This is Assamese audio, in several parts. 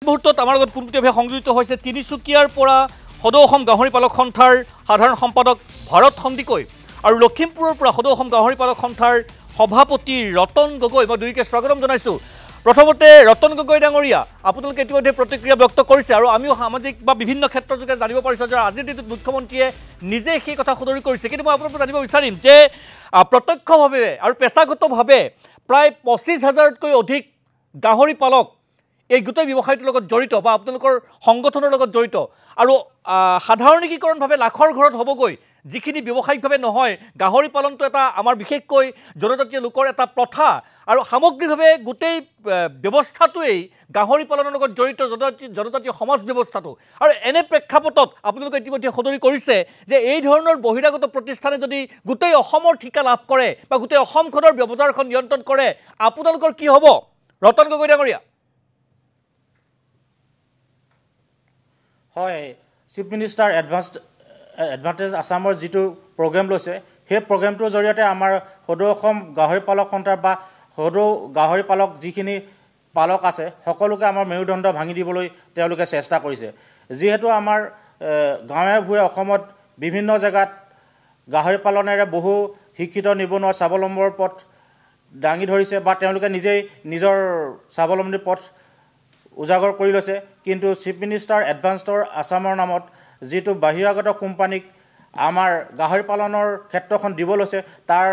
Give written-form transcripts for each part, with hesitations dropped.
মুহূৰ্তত আমাৰ লগত পোনপটীয়াভাৱে সংযোজিত হৈছে তিনিচুকীয়াৰ পৰা সদৌ অসম গাহৰি পালক সন্থাৰ সাধাৰণ সম্পাদক ভাৰত সন্দিকৈ আৰু লখিমপুৰৰ পৰা সদৌ অসম গাহৰি পালক সন্থাৰ সভাপতি ৰতন গগৈ। মই দুয়োকে স্বাগতম জনাইছোঁ। প্ৰথমতে ৰতন গগৈ ডাঙৰীয়া, আপোনালোকে ইতিমধ্যে প্ৰতিক্ৰিয়া ব্যক্ত কৰিছে আৰু আমিও সামাজিক বা বিভিন্ন ক্ষেত্ৰৰ যোগে জানিব পাৰিছোঁ যে আজিৰ দিনটোত মুখ্যমন্ত্ৰীয়ে নিজে সেই কথা সদৰি কৰিছে। কিন্তু মই আপোনালোকক জানিব বিচাৰিম যে প্ৰত্যক্ষভাৱে আৰু পেছাগতভাৱে প্ৰায় 25,000তকৈ অধিক গাহৰি পালক এই গোটেই ব্যৱসায়টোৰ লগত জড়িত বা আপোনালোকৰ সংগঠনৰ লগত জড়িত আৰু সাধাৰণীকৰণভাৱে লাখৰ ঘৰত হ'বগৈ, যিখিনি ব্যৱসায়িকভাৱে নহয়। গাহৰি পালনটো এটা আমাৰ বিশেষকৈ জনজাতীয় লোকৰ এটা প্ৰথা আৰু সামগ্ৰিকভাৱে গোটেই ব্যৱস্থাটোৱেই গাহৰি পালনৰ লগত জড়িত জনজাতীয় সমাজ ব্যৱস্থাটো। আৰু এনে প্ৰেক্ষাপটত আপোনালোকে ইতিমধ্যে সদৰি কৰিছে যে এই ধৰণৰ বহিৰাগত প্ৰতিষ্ঠানে যদি গোটেই অসমৰ ঠিকা লাভ কৰে বা গোটেই অসমখনৰ বজাৰখন নিয়ন্ত্ৰণ কৰে, আপোনালোকৰ কি হ'ব? ৰতন গগৈ ডাঙৰীয়া। হয়, চিফ মিনিষ্টাৰ এডভান্টেজ আছামৰ যিটো প্ৰগ্ৰেম লৈছে, সেই প্ৰগ্ৰেমটোৰ জৰিয়তে আমাৰ সদৌ অসম গাহৰি পালক সন্থাৰ বা সদৌ গাহৰি পালক যিখিনি পালক আছে সকলোকে আমাৰ মেৰুদণ্ড ভাঙি দিবলৈ তেওঁলোকে চেষ্টা কৰিছে। যিহেতু আমাৰ গাঁৱে ভূঞে অসমত বিভিন্ন জেগাত গাহৰি পালনেৰে বহু শিক্ষিত নিবনুৱা স্বাৱলম্বীৰ পথ দাঙি ধৰিছে বা তেওঁলোকে নিজেই নিজৰ স্বাৱলম্বীৰ পথ উজাগৰ কৰি লৈছে। কিন্তু চিফ মিনিষ্টাৰ এডভান্সৰ আছামৰ নামত যিটো বাহিৰাগত কোম্পানীক আমাৰ গাহৰি পালনৰ ক্ষেত্ৰখন দিব লৈছে, তাৰ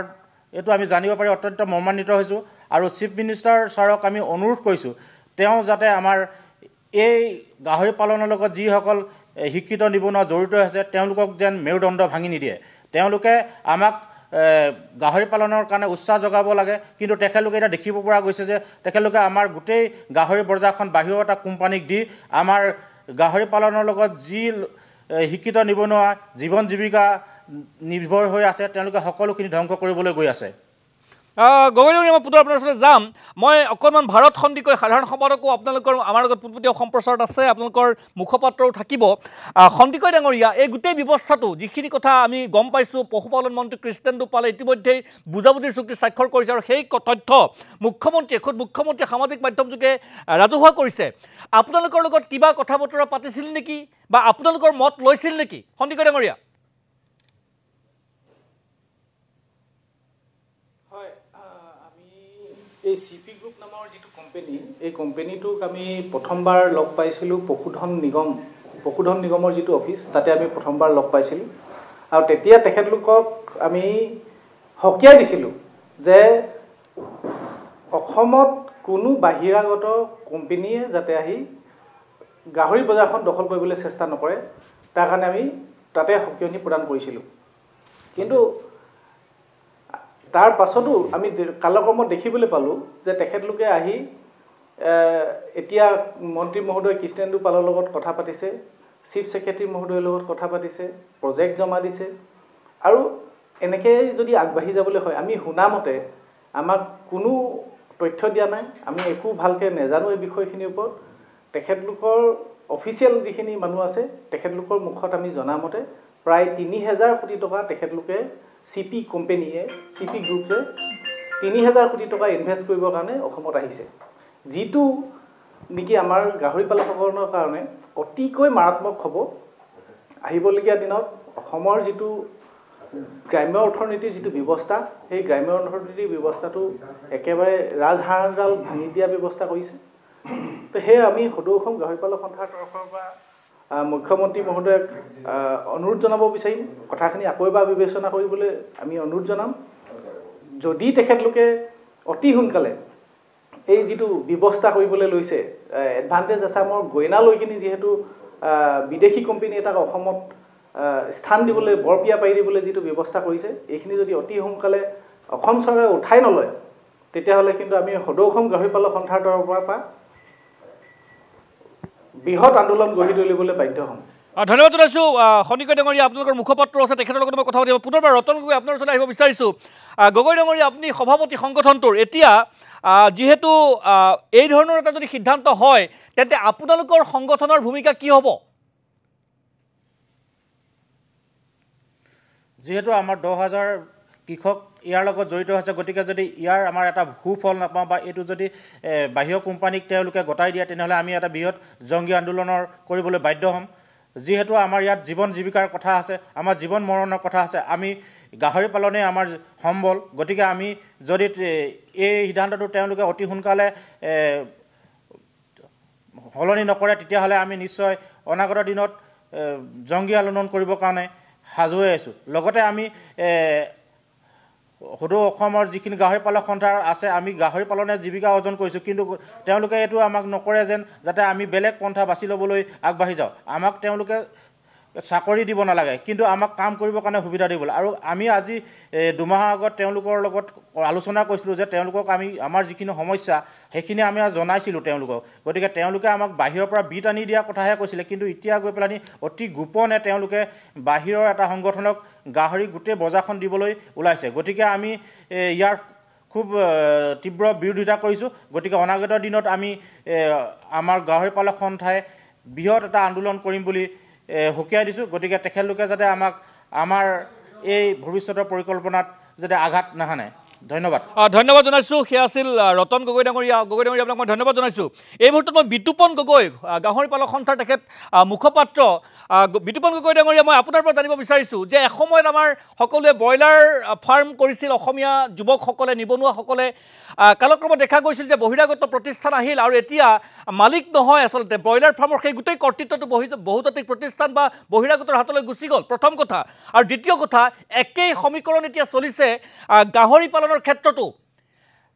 এইটো আমি জানিব পাৰি অত্যন্ত মৰ্মান্বিত হৈছোঁ। আৰু চিফ মিনিষ্টাৰ ছাৰক আমি অনুৰোধ কৰিছোঁ, তেওঁ যাতে আমাৰ এই গাহৰি পালনৰ লগত যিসকল শিক্ষিত নিবনুৱা জড়িত আছে তেওঁলোকক যেন মেৰুদণ্ড ভাঙি নিদিয়ে। তেওঁলোকে আমাক গাহৰি পালনৰ কাৰণে উৎসাহ যোগাব লাগে, কিন্তু তেখেতলোকে এতিয়া দেখিব পৰা গৈছে যে তেখেতলোকে আমাৰ গোটেই গাহৰি বজাৰখন বাহিৰৰ এটা কোম্পানীক দি আমাৰ গাহৰি পালনৰ লগত যি শিক্ষিত নিবনুৱা জীৱন জীৱিকা নিৰ্ভৰ হৈ আছে তেওঁলোকে সকলোখিনি ধ্বংস কৰিবলৈ গৈ আছে। গগৈ ডাঙৰীয়া, মই পুনৰ আপোনাৰ ওচৰলৈ যাম। মই অকণমান ভাৰত সন্দিকৈ সাধাৰণ সম্পাদকো আপোনালোকৰ আমাৰ লগত পোনপটীয়া সম্প্ৰচাৰত আছে, আপোনালোকৰ মুখপাত্ৰও থাকিব। সন্দিকৈ ডাঙৰীয়া, এই গোটেই ব্যৱস্থাটো যিখিনি কথা আমি গম পাইছোঁ, পশুপালন মন্ত্ৰী কৃষ্ণেন্দু পালে ইতিমধ্যেই বুজাবুজিৰ চুক্তি স্বাক্ষৰ কৰিছে আৰু সেই তথ্য মুখ্যমন্ত্ৰীয়ে সামাজিক মাধ্যম যোগে ৰাজহুৱা কৰিছে। আপোনালোকৰ লগত কিবা কথা বতৰা পাতিছিল নেকি বা আপোনালোকৰ মত লৈছিল নেকি সন্দিকৈ ডাঙৰীয়া? এই CP গ্ৰুপ নামৰ যিটো কোম্পানী, এই কোম্পানীটোক আমি প্ৰথমবাৰ লগ পাইছিলোঁ পশুধন নিগমৰ যিটো অফিচ, তাতে আমি প্ৰথমবাৰ লগ পাইছিলোঁ। আৰু তেতিয়া তেখেতলোকক আমি সকীয়াই দিছিলোঁ যে অসমত কোনো বাহিৰাগত কোম্পানীয়ে যাতে আহি গাহৰি বজাৰখন দখল কৰিবলৈ চেষ্টা নকৰে, তাৰ কাৰণে আমি তাতে সকিয়নি প্ৰদান কৰিছিলোঁ। কিন্তু তাৰ পাছতো আমি কালক্ৰমত দেখিবলৈ পালোঁ যে তেখেতলোকে আহি এতিয়া মন্ত্ৰী মহোদয় কৃষ্ণেন্দু পালৰ লগত কথা পাতিছে, চিফ ছেক্ৰেটাৰী মহোদয়ৰ লগত কথা পাতিছে, প্ৰজেক্ট জমা দিছে। আৰু এনেকৈ যদি আগবাঢ়ি যাবলৈ হয়, আমি শুনামতে আমাক কোনো তথ্য দিয়া নাই, আমি একো ভালকৈ নাজানো এই বিষয়খিনিৰ ওপৰত। তেখেতলোকৰ অফিচিয়েল যিখিনি মানুহ আছে তেখেতলোকৰ মুখত আমি জনামতে প্ৰায় 3,000 কোটি টকা তেখেতলোকে CP গ্ৰুপে 3,000 কোটি টকা ইনভেষ্ট কৰিবৰ কাৰণে অসমত আহিছে, যিটো নেকি আমাৰ গাহৰি পালকসকলৰ কাৰণে অতিকৈ মাৰাত্মক হ'ব। আহিবলগীয়া দিনত অসমৰ যিটো গ্ৰাম্য অৰ্থনীতিৰ যিটো ব্যৱস্থা, সেই গ্ৰাম্য অৰ্থনীতিৰ ব্যৱস্থাটো একেবাৰে ৰাজহাড়ডাল ভাঙি দিয়া ব্যৱস্থা কৰিছে। তো সেয়ে আমি সদৌ অসম গাহৰি পালক সন্থাৰ তৰফৰ পৰা মুখ্যমন্ত্ৰী মহোদয়ক অনুৰোধ জনাব বিচাৰিম, কথাখিনি আকৌ এবাৰ বিবেচনা কৰিবলৈ আমি অনুৰোধ জনাম। যদি তেখেতলোকে অতি সোনকালে এই যিটো ব্যৱস্থা কৰিবলৈ লৈছে, এডভান্টেজ আছামৰ গইনা লৈ কিনি যিহেতু বিদেশী কোম্পানী এটাক অসমত স্থান দিবলৈ, বৰপিয়া পাৰি দিবলৈ যিটো ব্যৱস্থা কৰিছে, এইখিনি যদি অতি সোনকালে অসম চৰকাৰে উঠাই নলয়, তেতিয়াহ'লে কিন্তু আমি সদৌ অসম গাহৰি পালক সন্থাৰ তৰফৰ পৰা বৃহৎ আন্দোলন গঢ়ি তুলিবলৈ বাধ্য হ'ম। ধন্যবাদ জনাইছোঁ সন্দিকৈ ডাঙৰীয়া। আপোনালোকৰ মুখপাত্ৰ আছে, তেখেতৰ লগত মই কথা পাতিব। পুনৰবাৰ ৰতন গগৈ আপোনাৰ ওচৰলৈ আহিব বিচাৰিছোঁ। গগৈ ডাঙৰীয়া, আপুনি সভাপতি সংগঠনটোৰ, এতিয়া যিহেতু এই ধৰণৰ এটা যদি সিদ্ধান্ত হয়, তেন্তে আপোনালোকৰ সংগঠনৰ ভূমিকা কি হ'ব? যিহেতু আমাৰ 10,000 কৃষক ইয়াৰ লগত জড়িত হৈছে গতিকে যদি ইয়াৰ আমাৰ এটা সুফল নাপাওঁ বা এইটো যদি বাহিৰৰ কোম্পানীক তেওঁলোকে গতাই দিয়ে তেনেহ'লে আমি এটা বৃহৎ জংগী আন্দোলনৰ কৰিবলৈ বাধ্য হ'ম যিহেতু আমাৰ ইয়াত জীৱন জীৱিকাৰ কথা আছে আমাৰ জীৱন মৰণৰ কথা আছে আমি গাহৰি পালনে আমাৰ সম্বল গতিকে আমি যদি এই সিদ্ধান্তটো তেওঁলোকে অতি সোনকালে সলনি নকৰে তেতিয়াহ'লে আমি নিশ্চয় অনাগত দিনত জংগী আন্দোলন কৰিবৰ কাৰণে সাজু হৈ আছোঁ লগতে আমি সদৌ অসমৰ যিখিনি গাহৰি পালক সন্থা আছে আমি গাহৰি পালনে জীৱিকা অৰ্জন কৰিছোঁ কিন্তু তেওঁলোকে এইটো আমাক নকৰে যেন যাতে আমি বেলেগ পন্থা বাছি ল'বলৈ আগবাঢ়ি যাওঁ আমাক তেওঁলোকে চাকৰি দিব নালাগে কিন্তু আমাক কাম কৰিবৰ কাৰণে সুবিধা দিব লাগে আৰু আমি আজি দুমাহৰ আগত তেওঁলোকৰ লগত আলোচনা কৰিছিলোঁ যে তেওঁলোকক আমি আমাৰ যিখিনি সমস্যা সেইখিনি আমি জনাইছিলোঁ তেওঁলোকক গতিকে তেওঁলোকে আমাক বাহিৰৰ পৰা বিট আনি দিয়া কথাহে কৈছিলে কিন্তু এতিয়া গৈ পেলাই অতি গোপনে তেওঁলোকে বাহিৰৰ এটা সংগঠনক গাহৰি গোটেই বজাৰখন দিবলৈ ওলাইছে গতিকে আমি ইয়াৰ খুব তীব্ৰ বিৰোধিতা কৰিছোঁ গতিকে অনাগত দিনত আমি আমাৰ গাহৰি পালক সন্থাই বৃহৎ এটা আন্দোলন কৰিম বুলি হুকিয়াই দিছোঁ গতিকে তেখেতলোকে যাতে আমাক আমাৰ এই ভৱিষ্যতৰ পৰিকল্পনাত যাতে আঘাত নাহানে ধন্যবাদ ধন্যবাদ জনাইছোঁ সেয়া আছিল ৰতন গগৈ ডাঙৰীয়া আপোনাক মই ধন্যবাদ জনাইছোঁ এই মুহূৰ্তত মই বিতুপন গগৈ গাহৰি পালক সন্থাৰ তেখেত মুখপাত্ৰ বিতুপন গগৈ ডাঙৰীয়া মই আপোনাৰ পৰা জানিব বিচাৰিছোঁ যে এসময়ত আমাৰ সকলোৱে ব্ৰইলাৰ ফাৰ্ম কৰিছিল অসমীয়া যুৱকসকলে নিবনুৱাসকলে কালক্ৰমত দেখা গৈছিল যে বহিৰাগত প্ৰতিষ্ঠান আহিল আৰু এতিয়া মালিক নহয় আচলতে ব্ৰইলাৰ ফাৰ্মৰ সেই গোটেই কৰ্তৃত্বটো বহুজাতিক প্ৰতিষ্ঠান বা বহিৰাগতৰ হাতলৈ গুচি গ'ল প্ৰথম কথা আৰু দ্বিতীয় কথা একেই সমীকৰণ এতিয়া চলিছে গাহৰি পালনৰ ক্ষেত্ৰতো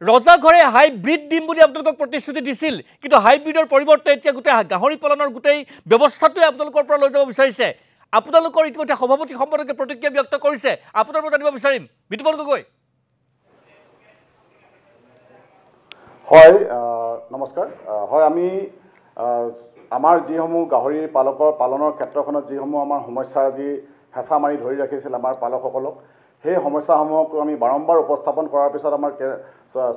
ৰজাঘৰে হাইব্ৰিড দিম বুলি আপোনালোকক প্ৰতিশ্ৰুতি দিছিল কিন্তু হাইব্ৰিডৰ পৰিৱৰ্তে এতিয়া গোটেই গাহৰি পালনৰ গোটেই ব্যৱস্থাটোৱে আপোনালোকৰ পৰা লৈ যাব বিচাৰিছে আপোনালোকৰ ইতিমধ্যে সভাপতি সম্পাদকে প্ৰতিক্ৰিয়া ব্যক্ত কৰিছে আপোনাৰ পৰা জানিব বিচাৰিম বিতুপন গগৈ হয় নমস্কাৰ হয় আমি আমাৰ যিসমূহ গাহৰি পালনৰ ক্ষেত্ৰখনত যিসমূহ আমাৰ সমস্যা যি হেঁচা মাৰি ধৰি ৰাখিছিল আমাৰ পালকসকলক সেই সমস্যাসমূহক আমি বাৰম্বাৰ উপস্থাপন কৰাৰ পিছত আমাৰ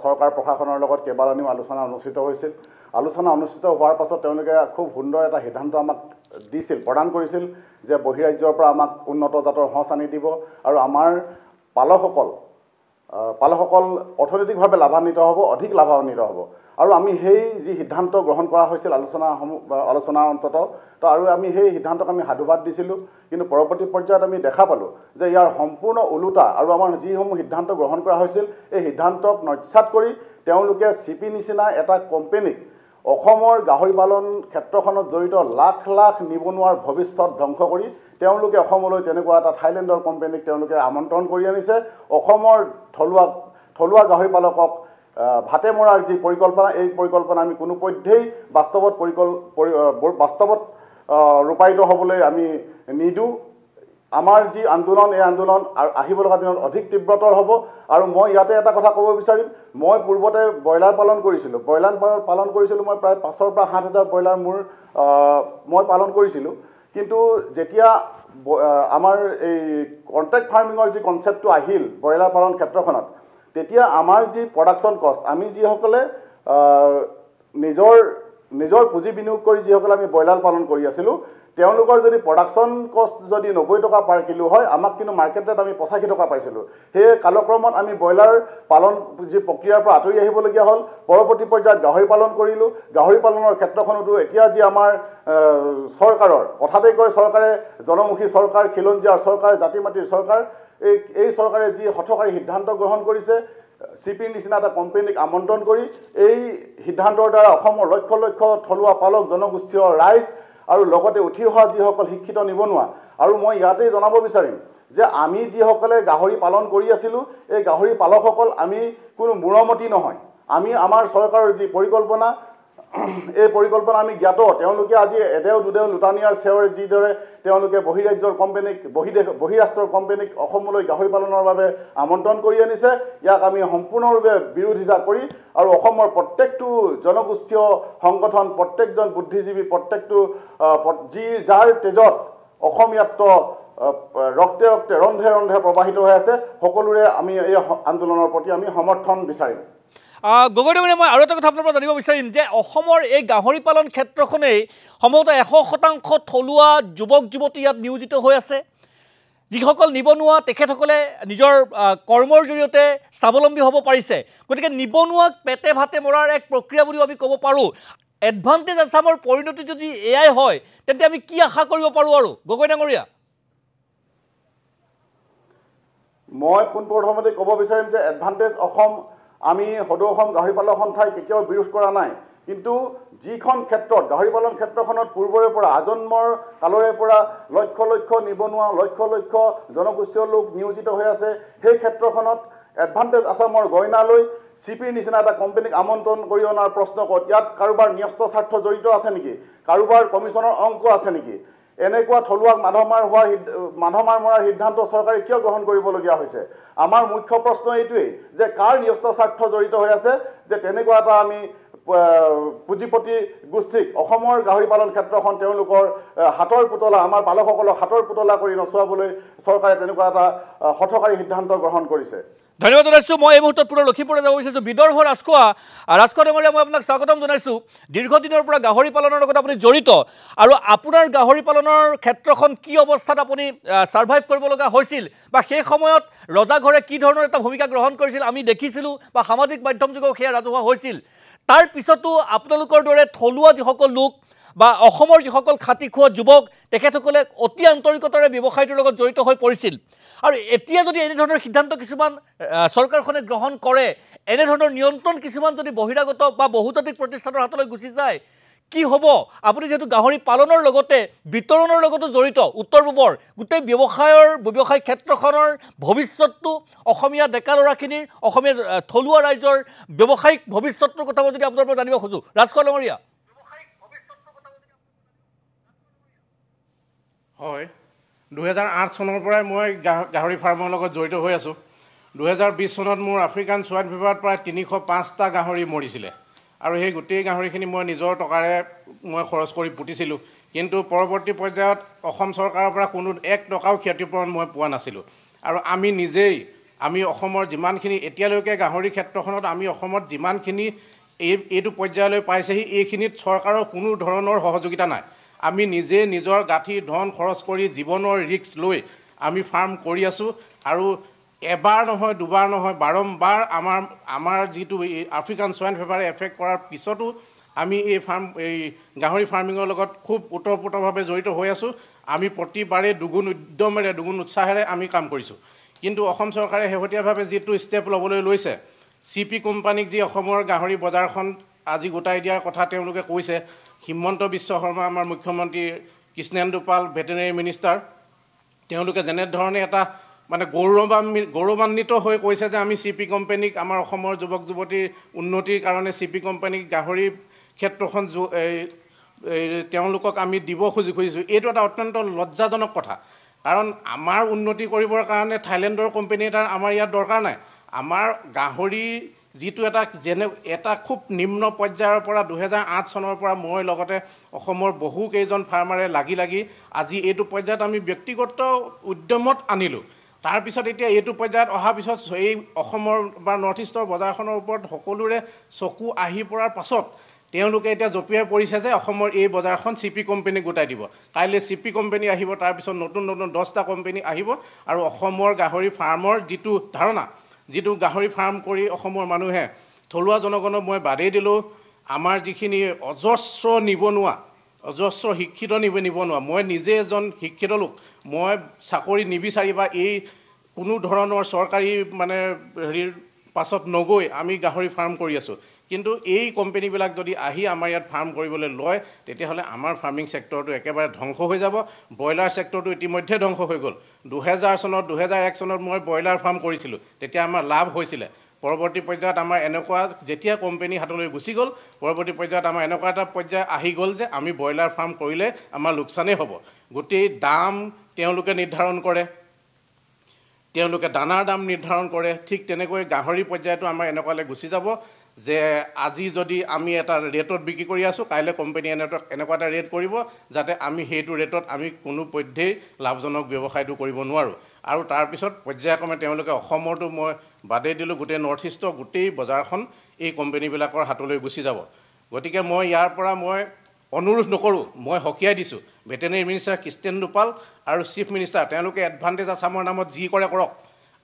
চৰকাৰ প্ৰশাসনৰ লগত কেইবালানিও আলোচনা অনুষ্ঠিত হৈছিল আলোচনা অনুষ্ঠিত হোৱাৰ পাছত তেওঁলোকে খুব সুন্দৰ এটা সিদ্ধান্ত আমাক প্ৰদান কৰিছিল যে বহিৰাজ্যৰ পৰা আমাক উন্নত জাতৰ সঁচ আনি দিব আৰু আমাৰ পালকসকল অৰ্থনৈতিকভাৱে লাভান্বিত হ'ব অধিক লাভান্বিত হ'ব আৰু আমি সেই যি সিদ্ধান্ত গ্ৰহণ কৰা হৈছিল আলোচনাৰ অন্তত তো আৰু আমি সেই সিদ্ধান্তক আমি সাধুবাদ দিছিলোঁ কিন্তু পৰৱৰ্তী পৰ্যায়ত আমি দেখা পালোঁ যে ইয়াৰ সম্পূৰ্ণ ওলোটা আৰু আমাৰ যিসমূহ সিদ্ধান্ত গ্ৰহণ কৰা হৈছিল এই সিদ্ধান্তক নস্যাৎ কৰি তেওঁলোকে চিপি নিচিনা এটা কোম্পানীক অসমৰ গাহৰি পালন ক্ষেত্ৰখনত জড়িত লাখ লাখ নিবনুৱাৰ ভৱিষ্যত ধ্বংস কৰি তেওঁলোকে অসমলৈ তেনেকুৱা এটা থাইলেণ্ডৰ কোম্পানীক তেওঁলোকে আমন্ত্ৰণ কৰি আনিছে অসমৰ থলুৱা গাহৰি পালকক ভাতে মৰাৰ যি পৰিকল্পনা এই পৰিকল্পনা আমি কোনোপধ্যেই বাস্তৱত ৰূপায়িত হ'বলৈ আমি নিদিওঁ আমাৰ যি আন্দোলন এই আন্দোলন আহিব লগা দিনত অধিক তীব্ৰতৰ হ'ব আৰু মই ইয়াতে এটা কথা ক'ব বিচাৰিম মই পূৰ্বতে ব্ৰইলাৰ পালন কৰিছিলোঁ মই প্ৰায় 5,000 পৰা 7,000 ব্ৰইলাৰ মই পালন কৰিছিলোঁ কিন্তু যেতিয়া আমাৰ এই কণ্ট্ৰেক্ট ফাৰ্মিঙৰ যি কনচেপ্টটো আহিল ব্ৰইলাৰ পালন ক্ষেত্ৰখনত তেতিয়া আমাৰ যি প্ৰডাকশ্যন কষ্ট আমি যিসকলে নিজৰ পুঁজি বিনিয়োগ কৰি যিসকলে আমি ব্ৰইলাৰ পালন কৰি আছিলোঁ তেওঁলোকৰ যদি প্ৰডাকশ্যন কষ্ট যদি 90 টকা পাৰ কিলো হয় আমাক কিন্তু মাৰ্কেটত আমি 85 টকা পাইছিলোঁ সেই কালক্ৰমত আমি ব্ৰইলাৰ পালন যি প্ৰক্ৰিয়াৰ পৰা আঁতৰি আহিবলগীয়া হ'ল পৰৱৰ্তী পৰ্যায়ত গাহৰি পালন কৰিলোঁ গাহৰি পালনৰ ক্ষেত্ৰখনতো এতিয়া যি আমাৰ চৰকাৰৰ কথাতেই কয় চৰকাৰে জনমুখী চৰকাৰ খিলঞ্জীয়াৰ চৰকাৰ জাতি মাটিৰ চৰকাৰ এই চৰকাৰে যি হঠকাৰী সিদ্ধান্ত গ্ৰহণ কৰিছে চিপিৰ নিচিনা এটা কোম্পানীক আমন্ত্ৰণ কৰি এই সিদ্ধান্তৰ দ্বাৰা অসমৰ লক্ষ লক্ষ থলুৱা পালক জনগোষ্ঠীয় ৰাইজ আৰু লগতে উঠি অহা যিসকল শিক্ষিত নিবনুৱা আৰু মই ইয়াতেই জনাব বিচাৰিম যে আমি যিসকলে গাহৰি পালন কৰি আছিলোঁ এই গাহৰি পালকসকল আমি কোনো মূৰমতি নহয় আমি আমাৰ চৰকাৰৰ যি পৰিকল্পনা এই পৰিকল্পনা আমি জ্ঞাত তেওঁলোকে আজি এদেও দুদেও লুটানিয়াৰ চেৱৰ যিদৰে তেওঁলোকে বহিৰাজ্যৰ কোম্পানীক বহিৰাষ্ট্ৰৰ কোম্পানীক অসমলৈ গাহৰি পালনৰ বাবে আমন্ত্ৰণ কৰি আনিছে ইয়াক আমি সম্পূৰ্ণৰূপে বিৰোধিতা কৰি আৰু অসমৰ প্ৰত্যেকটো জনগোষ্ঠীয় সংগঠন প্ৰত্যেকজন বুদ্ধিজীৱী প্ৰত্যেকটো যাৰ তেজত অসমীয়াত্ব ৰক্তে ৰক্তে ৰন্ধে ৰন্ধে প্ৰবাহিত হৈ আছে সকলোৰে আমি এই আন্দোলনৰ প্ৰতি আমি সমৰ্থন বিচাৰিম গগৈ ডাঙৰীয়া মই আৰু এটা কথা আপোনাৰ পৰা জানিব বিচাৰিম যে অসমৰ এই গাহৰি পালন ক্ষেত্ৰখনেই সম্ভৱতঃ 100% থলুৱা যুৱক যুৱতী ইয়াত নিয়োজিত হৈ আছে যিসকল নিবনুৱা তেখেতসকলে নিজৰ কৰ্মৰ জৰিয়তে স্বাৱলম্বী হ'ব পাৰিছে গতিকে নিবনুৱাক পেটে ভাতে মৰাৰ এক প্ৰক্ৰিয়া বুলিও আমি ক'ব পাৰোঁ এডভান্টেজ আছামৰ পৰিণতি যদি এয়াই হয় তেন্তে আমি কি আশা কৰিব পাৰোঁ আৰু গগৈ ডাঙৰীয়া মই পোনপ্ৰথমতে ক'ব বিচাৰিম যে এডভান্টেজ অসম আমি সদৌ অসম গাহৰি পালক সন্থাই কেতিয়াও বিৰোধ কৰা নাই কিন্তু যিখন ক্ষেত্ৰত গাহৰি পালন ক্ষেত্ৰখনত পূৰ্বৰে পৰা আজন্মৰ কালৰে পৰা লক্ষ লক্ষ নিবনুৱা লক্ষ লক্ষ জনগোষ্ঠীয় লোক নিয়োজিত হৈ আছে সেই ক্ষেত্ৰখনত এডভান্টেজ আছামৰ গইনালৈ চিপিৰ নিচিনা এটা কোম্পানীক আমন্ত্ৰণ কৰি অনাৰ প্ৰশ্ন ক'ত ইয়াত কাৰোবাৰ ন্যস্ত স্বাৰ্থ জড়িত আছে নেকি কাৰোবাৰ কমিশ্যনৰ অংক আছে নেকি এনেকুৱা থলুৱাক মাধমাৰ মৰাৰ সিদ্ধান্ত চৰকাৰে কিয় গ্ৰহণ কৰিবলগীয়া হৈছে আমাৰ মুখ্য প্ৰশ্ন এইটোৱেই যে কাৰ ন্যস্ত স্বাৰ্থ জড়িত হৈ আছে যে তেনেকুৱা এটা আমি পুঁজিপতি গোষ্ঠীক অসমৰ গাহৰি পালন ক্ষেত্ৰখন তেওঁলোকৰ হাতৰ পুতলা আমাৰ পালকসকলক হাতৰ পুতলা কৰি নচুৱাবলৈ চৰকাৰে তেনেকুৱা এটা হঠকাৰী সিদ্ধান্ত গ্ৰহণ কৰিছে ধন্যবাদ জনাইছোঁ মই এই মুহূৰ্তত পুনৰ লখিমপুৰলৈ যাব বিচাৰিছোঁ বিদৰ্ভ ৰাজখোৱা ডাঙৰীয়া মই আপোনাক স্বাগতম জনাইছোঁ দীৰ্ঘদিনৰ পৰা গাহৰি পালনৰ লগত আপুনি জড়িত আৰু আপোনাৰ গাহৰি পালনৰ ক্ষেত্ৰখন কি অৱস্থাত আপুনি ছাৰ্ভাইভ কৰিব লগা হৈছিল বা সেই সময়ত ৰজাঘৰে কি ধৰণৰ এটা ভূমিকা গ্ৰহণ কৰিছিল আমি দেখিছিলোঁ বা সামাজিক মাধ্যম যোগেও সেয়া ৰাজহুৱা হৈছিল তাৰ পিছতো আপোনালোকৰ দৰে থলুৱা যিসকল লোক বা অসমৰ যিসকল খাটি খোৱা যুৱক তেখেতসকলে অতি আন্তৰিকতাৰে ব্যৱসায়টোৰ লগত জড়িত হৈ পৰিছিল আৰু এতিয়া যদি এনেধৰণৰ সিদ্ধান্ত কিছুমান চৰকাৰখনে গ্ৰহণ কৰে এনেধৰণৰ নিয়ন্ত্ৰণ কিছুমান যদি বহিৰাগত বা বহুজাতিক প্ৰতিষ্ঠানৰ হাতলৈ গুচি যায় কি হ'ব আপুনি যেহেতু গাহৰি পালনৰ লগতে বিতৰণৰ লগতো জড়িত উত্তৰ পূবৰ গোটেই ব্যৱসায় ক্ষেত্ৰখনৰ ভৱিষ্যতটো অসমীয়া ডেকা ল'ৰাখিনিৰ অসমীয়া থলুৱা ৰাইজৰ ব্যৱসায়িক ভৱিষ্যতটোৰ কথা মই যদি আপোনাৰ পৰা জানিব খোজোঁ ৰাজখোৱা ডাঙৰীয়া হয় 2008 চনৰ পৰাই মই গাহৰি ফাৰ্মৰ লগত জড়িত হৈ আছোঁ 2020 চনত মোৰ আফ্ৰিকান সোৱাইন ফিভাৰত প্ৰায় 305টা গাহৰি মৰিছিলে আৰু সেই গোটেই গাহৰিখিনি মই নিজৰ টকাৰে মই খৰচ কৰি পুতিছিলোঁ কিন্তু পৰৱৰ্তী পৰ্যায়ত অসম চৰকাৰৰ পৰা কোনো 1 টকাও ক্ষতিপূৰণ মই পোৱা নাছিলোঁ আৰু আমি অসমৰ যিমানখিনি এতিয়ালৈকে গাহৰি ক্ষেত্ৰখনত আমি অসমত যিমানখিনি এইটো পৰ্যায়লৈ পাইছেহি এইখিনিত চৰকাৰৰ কোনো ধৰণৰ সহযোগিতা নাই আমি নিজে নিজৰ গাঁঠি ধন খৰচ কৰি জীৱনৰ ৰিস্ক লৈ আমি ফাৰ্ম কৰি আছোঁ আৰু এবাৰ নহয় দুবাৰ নহয় বাৰম্বাৰ আমাৰ যিটো আফ্ৰিকান সোৱাইন ফিভাৰে এফেক্ট কৰাৰ পিছতো আমি এই গাহৰি ফাৰ্মিঙৰ লগত খুব ওতঃপ্ৰোতভাৱে জড়িত হৈ আছোঁ আমি প্ৰতিবাৰে দুগুণ উদ্যমেৰে দুগুণ উৎসাহেৰে আমি কাম কৰিছোঁ কিন্তু অসম চৰকাৰে শেহতীয়াভাৱে যিটো ষ্টেপ ল'বলৈ লৈছে চিপি কোম্পানীক যি অসমৰ গাহৰি বজাৰখন আজি গোটাই দিয়াৰ কথা তেওঁলোকে কৈছে হিমন্ত বিশ্ব শৰ্মা আমাৰ মুখ্যমন্ত্ৰী কৃষ্ণেন্দু পাল ভেটেনেৰী মিনিষ্টাৰ তেওঁলোকে যেনেধৰণে এটা মানে গৌৰৱান্বিত হৈ কৈছে যে আমি চিপি কোম্পানীক আমাৰ অসমৰ যুৱক যুৱতীৰ উন্নতিৰ কাৰণে চিপি কোম্পানীক গাহৰি ক্ষেত্ৰখন তেওঁলোকক আমি দিব খুজিছোঁ এইটো এটা অত্যন্ত লজ্জাজনক কথা কাৰণ আমাৰ উন্নতি কৰিবৰ কাৰণে থাইলেণ্ডৰ কোম্পানী এটাৰ আমাৰ ইয়াত দৰকাৰ নাই আমাৰ গাহৰি যিটো এটা খুব নিম্ন পৰ্যায়ৰ পৰা 2008 চনৰ পৰা মই লগতে অসমৰ বহু কেইজন ফাৰ্মাৰে লাগি আজি এইটো পৰ্যায়ত আমি ব্যক্তিগত উদ্যমত আনিলোঁ তাৰপিছত এতিয়া এইটো পৰ্যায়ত অহাৰ পিছত এই অসমৰ বা নৰ্থ ইষ্টৰ বজাৰখনৰ ওপৰত সকলোৰে চকু আহি পৰাৰ পাছত তেওঁলোকে এতিয়া জপিয়াই পৰিছে যে অসমৰ এই বজাৰখন চিপি কোম্পানী গোটাই দিব কাইলৈ চিপি কোম্পানী আহিব তাৰপিছত নতুন 10টা কোম্পানী আহিব আৰু অসমৰ গাহৰি ফাৰ্মৰ যিটো ধাৰণা যিটো গাহৰি ফাৰ্ম কৰি অসমৰ মানুহে থলুৱা জনগণক মই বাদেই দিলোঁ আমাৰ যিখিনি অজস্ৰ শিক্ষিত নিবনুৱা মই নিজে এজন শিক্ষিত লোক মই চাকৰি নিবিচাৰি বা এই কোনো ধৰণৰ চৰকাৰী মানে হেৰিৰ পাছত নগৈ আমি গাহৰি ফাৰ্ম কৰি আছোঁ কিন্তু এই কোম্পানীবিলাক যদি আহি আমাৰ ইয়াত ফাৰ্ম কৰিবলৈ লয় তেতিয়াহ'লে আমাৰ ফাৰ্মিং ছেক্টৰটো একেবাৰে ধ্বংস হৈ যাব ব্ৰইলাৰ ছেক্টৰটো ইতিমধ্যে ধ্বংস হৈ গ'ল 2001 চনত মই ব্ৰইলাৰ ফাৰ্ম কৰিছিলোঁ তেতিয়া আমাৰ লাভ হৈছিলে পৰৱৰ্তী পৰ্যায়ত আমাৰ এনেকুৱা যেতিয়া কোম্পানী হাতলৈ গুচি গ'ল পৰৱৰ্তী পৰ্যায়ত আমাৰ এনেকুৱা এটা পৰ্যায় আহি গ'ল যে আমি ব্ৰইলাৰ ফাৰ্ম কৰিলে আমাৰ লোকচানেই হ'ব গোটেই দাম তেওঁলোকে নিৰ্ধাৰণ কৰে তেওঁলোকে দানাৰ দাম নিৰ্ধাৰণ কৰে ঠিক তেনেকৈ গাহৰি পৰ্যায়টো আমাৰ এনেকুৱালৈ গুচি যাব যে আজি যদি আমি এটা ৰেটত বিক্ৰী কৰি আছোঁ কাইলৈ কোম্পানীয়ে এনেকুৱা এটা ৰেট কৰিব যাতে আমি সেইটো ৰেটত আমি কোনো পধ্যেই লাভজনক ব্যৱসায়টো কৰিব নোৱাৰোঁ আৰু তাৰপিছত পৰ্যায়ক্ৰমে তেওঁলোকে অসমৰতো মই বাদেই দিলোঁ গোটেই নৰ্থ ইষ্টৰ গোটেই বজাৰখন এই কোম্পানীবিলাকৰ হাতলৈ গুচি যাব গতিকে মই ইয়াৰ পৰা মই অনুৰোধ নকৰোঁ, মই সকীয়াই দিছোঁ ভেটেনেৰি মিনিষ্টাৰ কৃষ্ণেন্দু পাল আৰু চিফ মিনিষ্টাৰ তেওঁলোকে এডভান্টেজ আছামৰ নামত যি কৰে কৰক।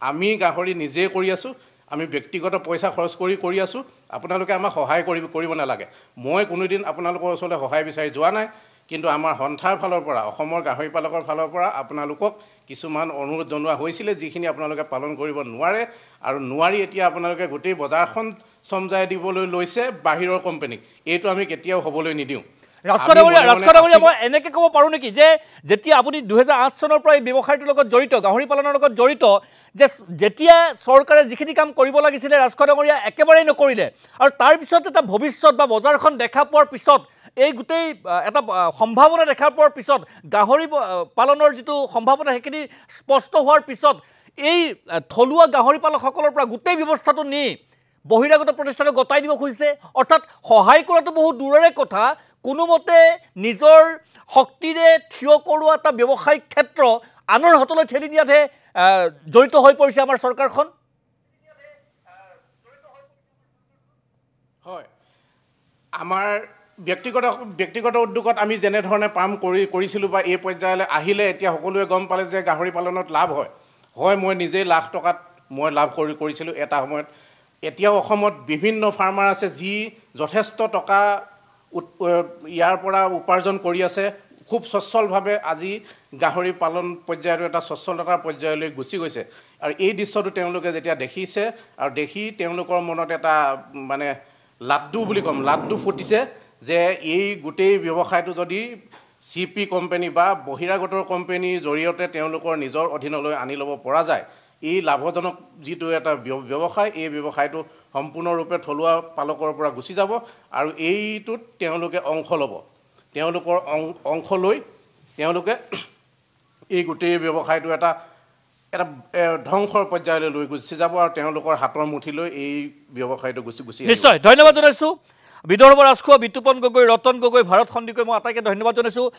আমি গাহৰি নিজেই কৰি আছোঁ, আমি ব্যক্তিগত পইচা খৰচ কৰি আছোঁ। আপোনালোকে আমাক সহায় কৰিব নালাগে। মই কোনোদিন আপোনালোকৰ ওচৰলৈ সহায় বিচাৰি যোৱা নাই, কিন্তু আমাৰ সন্থাৰ ফালৰ পৰা অসমৰ গাহৰি পালকৰ ফালৰ পৰা আপোনালোকক কিছুমান অনুৰোধ জনোৱা হৈছিলে, যিখিনি আপোনালোকে পালন কৰিব নোৱাৰে আৰু নোৱাৰি এতিয়া আপোনালোকে গোটেই বজাৰখন চমজাই দিবলৈ লৈছে বাহিৰৰ কোম্পানীক। এইটো আমি কেতিয়াও হ'বলৈ নিদিওঁ। ৰাজখোৱা ডাঙৰীয়া, মই এনেকৈ ক'ব পাৰোঁ নেকি যে যেতিয়া আপুনি 2008 চনৰ পৰা এই ব্যৱসায়টোৰ লগত জড়িত, গাহৰি পালনৰ লগত জড়িত, যে যেতিয়া চৰকাৰে যিখিনি কাম কৰিব লাগিছিলে ৰাজখোৱা ডাঙৰীয়া একেবাৰেই নকৰিলে, আৰু তাৰপিছত এটা ভৱিষ্যত বা বজাৰখন দেখা পোৱাৰ পিছত, এই গোটেই এটা সম্ভাৱনা দেখা পোৱাৰ পিছত, গাহৰি পালনৰ যিটো সম্ভাৱনা সেইখিনি স্পষ্ট হোৱাৰ পিছত এই থলুৱা গাহৰি পালকসকলৰ পৰা গোটেই ব্যৱস্থাটো নি বহিৰাগত প্ৰতিষ্ঠানক গতাই দিব খুজিছে। অৰ্থাৎ সহায় কৰাটো বহু দূৰৰে কথা, কোনোমতে নিজৰ শক্তিৰে থিয় কৰোৱা এটা ব্যৱসায়িক ক্ষেত্ৰ আনৰ হাতলৈ ঠেলি দিয়াতহে জড়িত হৈ পৰিছে আমাৰ চৰকাৰখন। হয়, আমাৰ ব্যক্তিগত উদ্যোগত আমি যেনেধৰণে পাম কৰিছিলোঁ বা এই পৰ্যায়লৈ আহিলে এতিয়া সকলোৱে গম পালে যে গাহৰি পালনত লাভ হয়। মই নিজেই লাখ টকাত মই লাভ কৰিছিলোঁ এটা সময়ত। এতিয়াও অসমত বিভিন্ন ফাৰ্মাৰ আছে যি যথেষ্ট টকা ইয়াৰ পৰা উপাৰ্জন কৰি আছে, খুব স্বচ্ছলভাৱে আজি গাহৰি পালন পৰ্যায়টো এটা স্বচ্ছলতাৰ পৰ্যায়লৈ গুচি গৈছে। আৰু এই দৃশ্যটো তেওঁলোকে যেতিয়া দেখিছে আৰু দেখি তেওঁলোকৰ মনত এটা মানে লাড্ডু বুলি ক'ম, লাড্ডু ফুটিছে যে এই গোটেই ব্যৱসায়টো যদি CP কোম্পানী বা বহিৰাগতৰ কোম্পানীৰ জৰিয়তে তেওঁলোকৰ নিজৰ অধীনলৈ আনি ল'ব পৰা যায়, এই লাভজনক যিটো এটা ব্যৱসায়, এই ব্যৱসায়টো সম্পূৰ্ণৰূপে থলুৱা পালকৰ পৰা গুচি যাব আৰু এইটোত তেওঁলোকে অংশ ল'ব। তেওঁলোকৰ অংশ লৈ তেওঁলোকে এই গোটেই ব্যৱসায়টো এটা ধ্বংসৰ পৰ্যায়লৈ লৈ গুচি যাব আৰু তেওঁলোকৰ হাতৰ মুঠিলৈ এই ব্যৱসায়টো গুচি নিশ্চয়। ধন্যবাদ জনাইছোঁ বিদৰ্ভ ৰাজখোৱা, বিতুপন গগৈ, ৰতন গগৈ, ভাৰত সন্দিকৈ, মই আটাইকে ধন্যবাদ জনাইছোঁ।